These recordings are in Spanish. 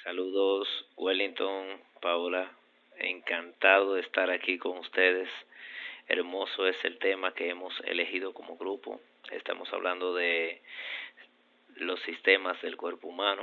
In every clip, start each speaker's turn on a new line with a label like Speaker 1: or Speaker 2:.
Speaker 1: Saludos, Wellington, Paola. Encantado de estar aquí con ustedes. Hermoso es el tema que hemos elegido como grupo. Estamos hablando de los sistemas del cuerpo humano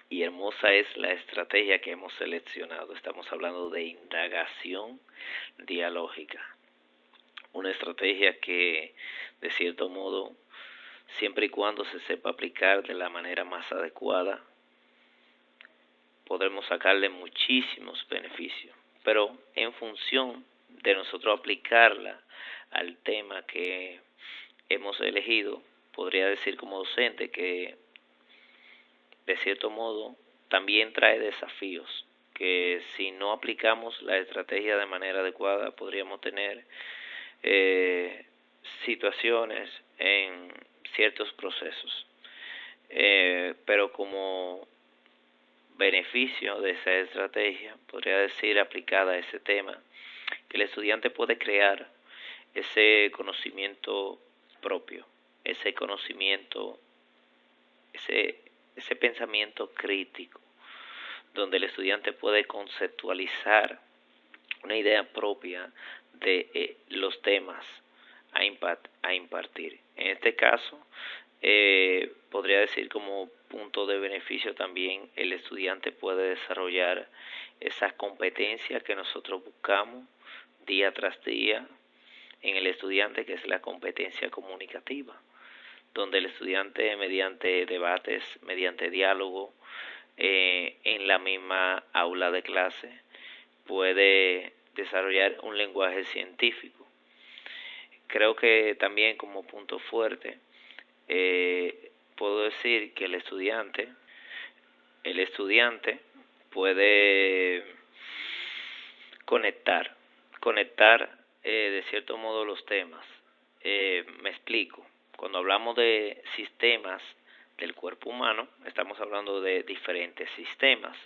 Speaker 1: y hermosa es la estrategia que hemos seleccionado. Estamos hablando de indagación dialógica. Una estrategia que, de cierto modo, siempre y cuando se sepa aplicar de la manera más adecuada, podremos sacarle muchísimos beneficios, pero en función de nosotros aplicarla al tema que hemos elegido, podría decir como docente que de cierto modo también trae desafíos, que si no aplicamos la estrategia de manera adecuada podríamos tener situaciones en ciertos procesos, pero como beneficio de esa estrategia, podría decir aplicada a ese tema, que el estudiante puede crear ese conocimiento propio, ese conocimiento, ese pensamiento crítico, donde el estudiante puede conceptualizar una idea propia de los temas a impartir. En este caso, podría decir como punto de beneficio también el estudiante puede desarrollar esas competencias que nosotros buscamos día tras día en el estudiante, que es la competencia comunicativa, donde el estudiante mediante debates, mediante diálogo, en la misma aula de clase, puede desarrollar un lenguaje científico. Creo que también como punto fuerte, puedo decir que el estudiante puede conectar de cierto modo los temas. Me explico. Cuando hablamos de sistemas del cuerpo humano, estamos hablando de diferentes sistemas.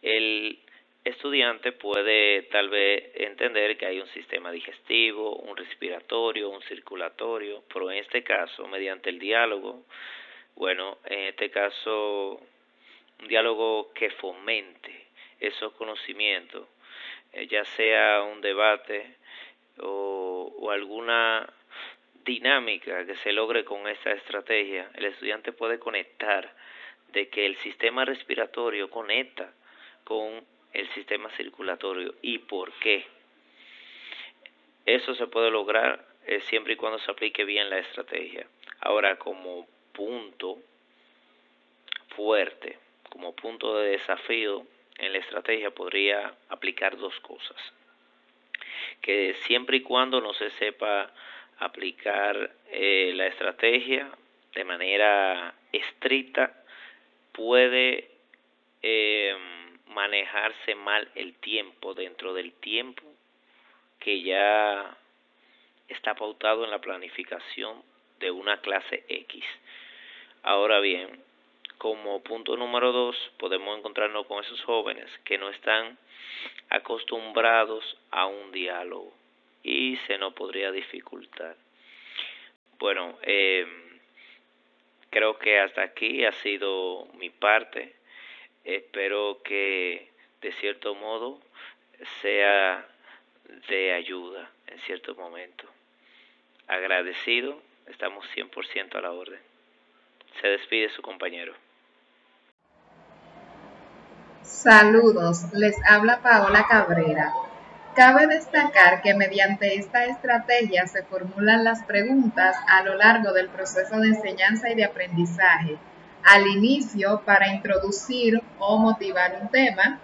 Speaker 1: El estudiante puede tal vez entender que hay un sistema digestivo, un respiratorio, un circulatorio, pero en este caso, mediante el diálogo, bueno, en este caso, un diálogo que fomente esos conocimientos, ya sea un debate o alguna dinámica que se logre con esta estrategia, el estudiante puede conectar de que el sistema respiratorio conecta con el sistema circulatorio y por qué. Eso se puede lograr siempre y cuando se aplique bien la estrategia. Ahora, como punto fuerte, como punto de desafío en la estrategia, podría aplicar dos cosas. Que siempre y cuando no se sepa aplicar la estrategia de manera estricta, puede manejarse mal el tiempo dentro del tiempo que ya está pautado en la planificación de una clase X. Ahora bien, como punto número 2, podemos encontrarnos con esos jóvenes que no están acostumbrados a un diálogo y se nos podría dificultar. Bueno, creo que hasta aquí ha sido mi parte. Espero que de cierto modo sea de ayuda en cierto momento. Agradecido, estamos 100% a la orden. Se despide su compañero.
Speaker 2: Saludos, les habla Paola Cabrera. Cabe destacar que mediante esta estrategia se formulan las preguntas a lo largo del proceso de enseñanza y de aprendizaje. Al inicio, para introducir o motivar un tema,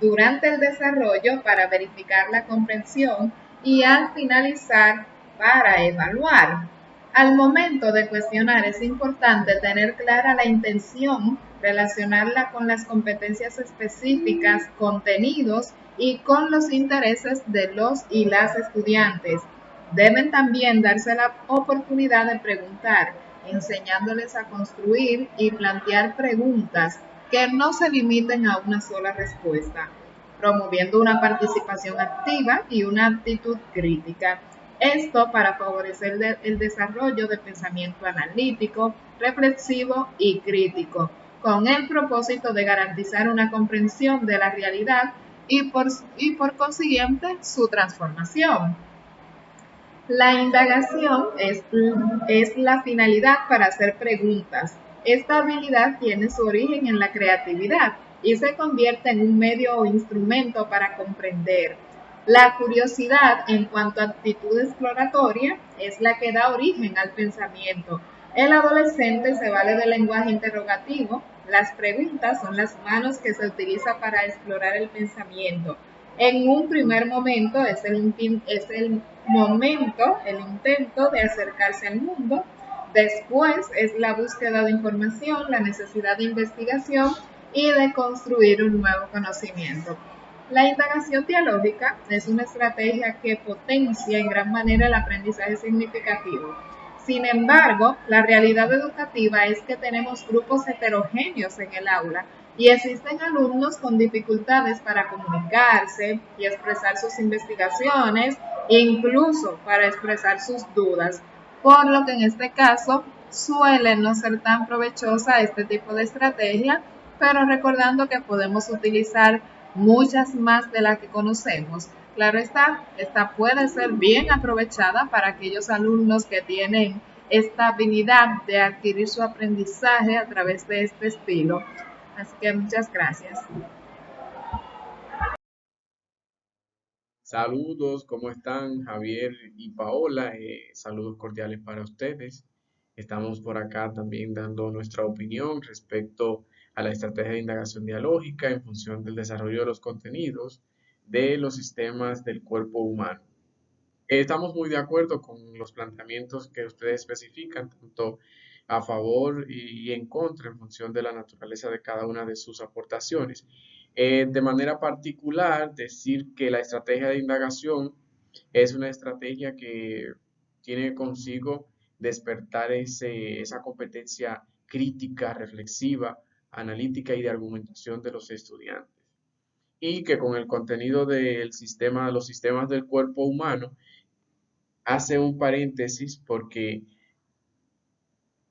Speaker 2: durante el desarrollo, para verificar la comprensión y al finalizar, para evaluar. Al momento de cuestionar es importante tener clara la intención, relacionarla con las competencias específicas, contenidos y con los intereses de los y las estudiantes. Deben también darse la oportunidad de preguntar, enseñándoles a construir y plantear preguntas que no se limiten a una sola respuesta, promoviendo una participación activa y una actitud crítica. Esto para favorecer el desarrollo de pensamiento analítico, reflexivo y crítico, con el propósito de garantizar una comprensión de la realidad y por consiguiente su transformación. La indagación es la finalidad para hacer preguntas. Esta habilidad tiene su origen en la creatividad y se convierte en un medio o instrumento para comprender. La curiosidad en cuanto a actitud exploratoria es la que da origen al pensamiento. El adolescente se vale del lenguaje interrogativo. Las preguntas son las manos que se utiliza para explorar el pensamiento. En un primer momento es el momento, el intento de acercarse al mundo. Después es la búsqueda de información, la necesidad de investigación y de construir un nuevo conocimiento. La indagación dialógica es una estrategia que potencia en gran manera el aprendizaje significativo. Sin embargo, la realidad educativa es que tenemos grupos heterogéneos en el aula y existen alumnos con dificultades para comunicarse y expresar sus investigaciones e incluso para expresar sus dudas, por lo que en este caso suele no ser tan provechosa este tipo de estrategia, pero recordando que podemos utilizar muchas más de las que conocemos. Claro está, esta puede ser bien aprovechada para aquellos alumnos que tienen esta habilidad de adquirir su aprendizaje a través de este estilo. Así que muchas gracias.
Speaker 3: Saludos, ¿cómo están Javier y Paola? Saludos cordiales para ustedes. Estamos por acá también dando nuestra opinión respecto a la estrategia de indagación dialógica en función del desarrollo de los contenidos de los sistemas del cuerpo humano. Estamos muy de acuerdo con los planteamientos que ustedes especifican, tanto a favor y en contra en función de la naturaleza de cada una de sus aportaciones. De manera particular, decir que la estrategia de indagación es una estrategia que tiene consigo despertar esa competencia crítica, reflexiva, analítica y de argumentación de los estudiantes. Y que con el contenido del sistema, los sistemas del cuerpo humano, hace un paréntesis porque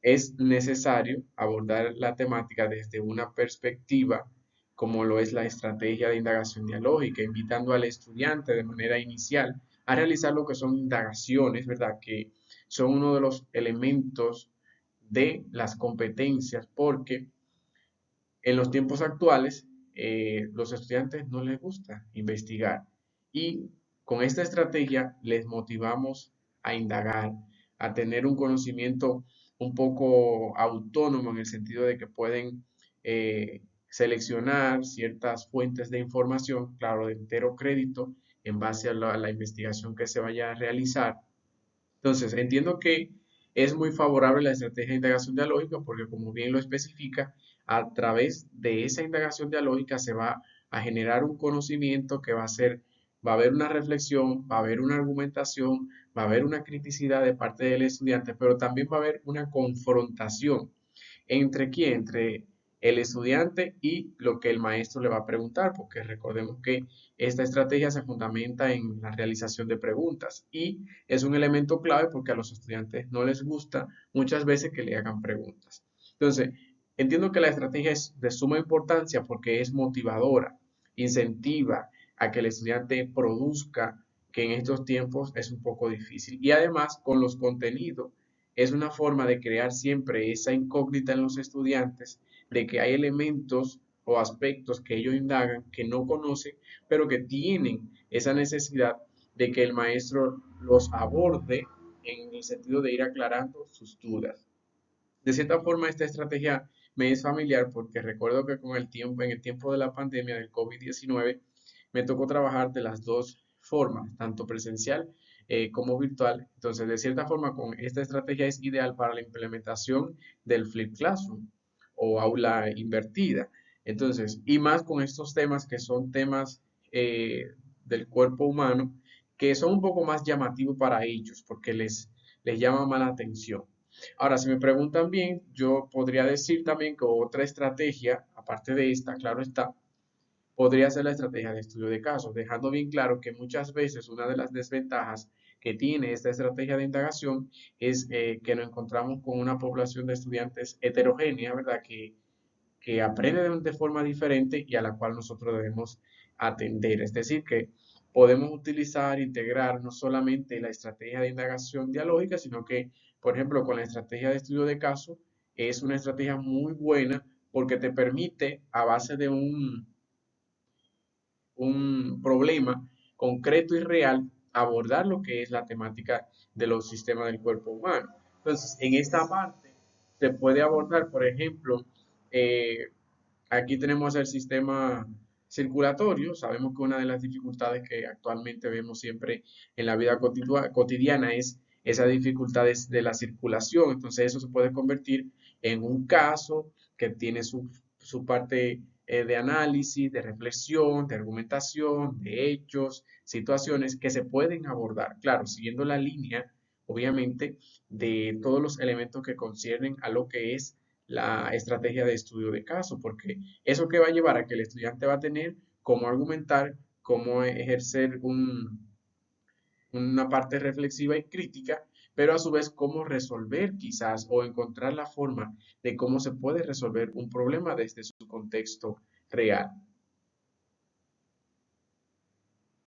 Speaker 3: es necesario abordar la temática desde una perspectiva como lo es la estrategia de indagación dialógica, invitando al estudiante de manera inicial a realizar lo que son indagaciones, ¿verdad? Que son uno de los elementos de las competencias, porque en los tiempos actuales, los estudiantes no les gusta investigar y con esta estrategia les motivamos a indagar, a tener un conocimiento un poco autónomo en el sentido de que pueden seleccionar ciertas fuentes de información, claro, de entero crédito en base a la investigación que se vaya a realizar. Entonces, entiendo que es muy favorable la estrategia de indagación dialógica porque, como bien lo especifica, a través de esa indagación dialógica se va a generar un conocimiento que va a haber una reflexión, va a haber una argumentación, va a haber una criticidad de parte del estudiante, pero también va a haber una confrontación. ¿Entre quién? Entre el estudiante y lo que el maestro le va a preguntar, porque recordemos que esta estrategia se fundamenta en la realización de preguntas y es un elemento clave porque a los estudiantes no les gusta muchas veces que le hagan preguntas. Entonces, entiendo que la estrategia es de suma importancia porque es motivadora, incentiva a que el estudiante produzca, que en estos tiempos es un poco difícil. Y además, con los contenidos, es una forma de crear siempre esa incógnita en los estudiantes de que hay elementos o aspectos que ellos indagan que no conocen, pero que tienen esa necesidad de que el maestro los aborde en el sentido de ir aclarando sus dudas. De cierta forma, esta estrategia me es familiar porque recuerdo que con el tiempo, en el tiempo de la pandemia del COVID-19, me tocó trabajar de las dos formas, tanto presencial como virtual. Entonces, de cierta forma, con esta estrategia es ideal para la implementación del Flip Classroom o aula invertida. Entonces, y más con estos temas que son temas del cuerpo humano, que son un poco más llamativos para ellos porque les llama más la atención. Ahora, si me preguntan bien, yo podría decir también que otra estrategia, aparte de esta, claro está, podría ser la estrategia de estudio de casos, dejando bien claro que muchas veces una de las desventajas que tiene esta estrategia de indagación es que nos encontramos con una población de estudiantes heterogénea, ¿verdad? Que que aprende de forma diferente y a la cual nosotros debemos atender. Es decir, que podemos utilizar, integrar no solamente la estrategia de indagación dialógica, sino que, por ejemplo, con la estrategia de estudio de caso, es una estrategia muy buena porque te permite, a base de un problema concreto y real, abordar lo que es la temática de los sistemas del cuerpo humano. Entonces, en esta parte se puede abordar, por ejemplo, eh, aquí tenemos el sistema circulatorio. Sabemos que una de las dificultades que actualmente vemos siempre en la vida cotidiana es esas dificultades de la circulación. Entonces eso se puede convertir en un caso que tiene su parte de análisis, de reflexión, de argumentación, de hechos, situaciones que se pueden abordar, claro, siguiendo la línea, obviamente, de todos los elementos que conciernen a lo que es la estrategia de estudio de caso, porque eso que va a llevar a que el estudiante va a tener cómo argumentar, cómo ejercer una parte reflexiva y crítica, pero a su vez cómo resolver quizás o encontrar la forma de cómo se puede resolver un problema desde su contexto real.